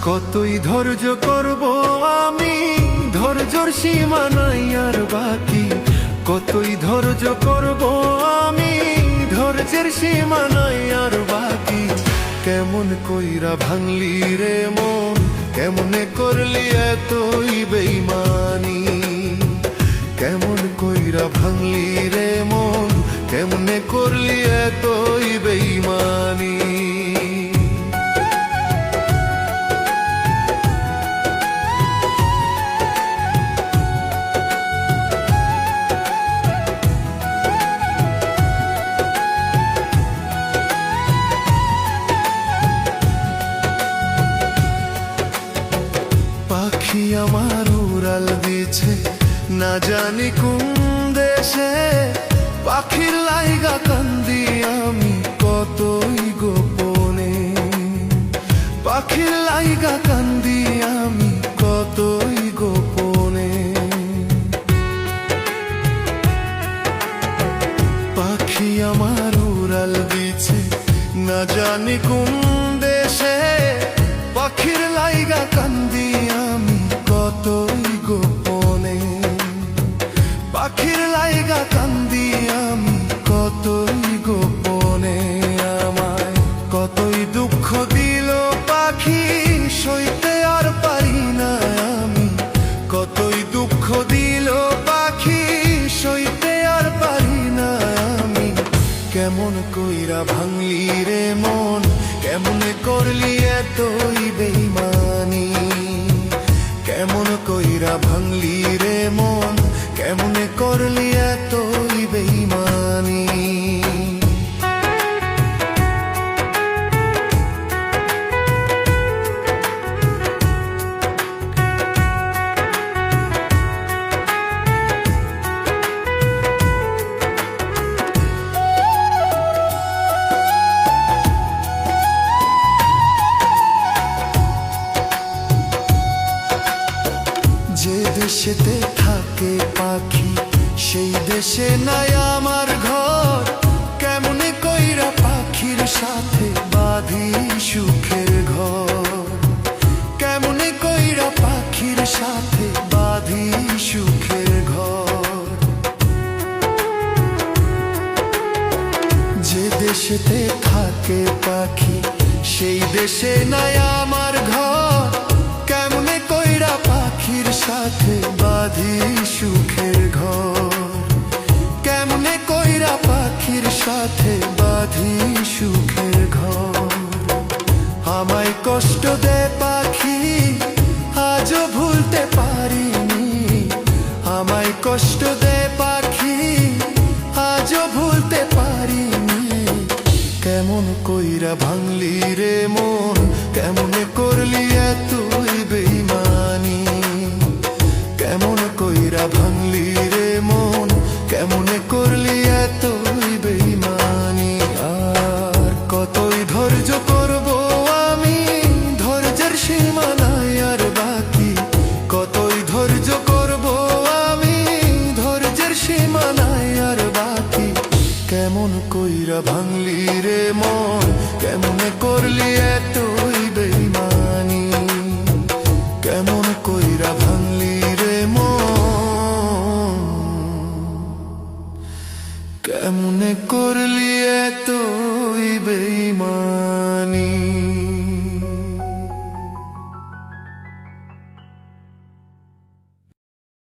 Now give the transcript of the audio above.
কতই ধৈর্য করব আমি, ধৈর্যর সীমা নাই আর বাকি। কতই ধৈর্য করব আমি, ধৈর্যের সীমা নাই আর বাকি। কেমন কইরা ভাঙলি রে মন, কেমনে করলি এতই বেইমানি। কেমন কইরা ভাঙলি রে মন, কেমনে করলি এতই বেইমানি। পাখি আমার উড়াল দিছে না জানি কোন দেশে। পাখির লাইগা কান্দি আমি কতই গোপনে। পাখির লাইগা কান্দি আমি কতই গোপনে। পাখি আমার উড়াল দিছে না জানি কোন দেশে। পাখির লাইগা কান্দি আমি কতই গোপনে। পাখির লাইগা কান্দি আমি কতই গোপনে। আমায় কতই দুঃখ দিল পাখি, সইতে আর পারি না আমি। কতই দুঃখ দিল পাখি, সইতে আর পারি না আমি। কেমন কইরা ভাঙলি রে মন, কেমনে করলি এতই বেইমানি। কেমন কইরা ভাঙলি রে মন, কেমনে করলি এতই বেইমানি। যে দেশেতে থাকে পাখি, সেই দেশে নাই আমার ঘর। কেমনে কইরা পাখির সাথে বাঁধি সুখের ঘর। কেমনে কইরা পাখির সাথে বাঁধি সুখের ঘর। যে দেশেতে থাকে পাখি, সেই দেশে নাই আমার ঘর। কেমনে কইরা পাখির সাথে বাঁধি সুখের ঘর। কেমনে কইরা পাখির সাথে বাঁধি সুখের ঘর। আমায় কষ্ট দে পাখি, আজও ভুলতে পারিনি। আমায় কষ্ট দে পাখি, আজও ভুলতে পারিনি। কেমন কইরা ভাঙলি রে মন, কেমনে করলি এতই বেইমানি। কেমন কইরা ভাঙলি রে মন, কেমনে করলি এতই বেইমানি। আর কতই ধৈর্য করব আমি, ধৈর্যের সীমা নাই আর বাকি। কতই ধৈর্য করব আমি, ধৈর্যের সীমা নাই আর বাকি। কেমন কইরা ভাঙলি রে মন, কেমনে করলি এতই বেইমানি। কেমন কইরা ভাঙলি রে মন, কেমনে করলি এতই বেইমানি।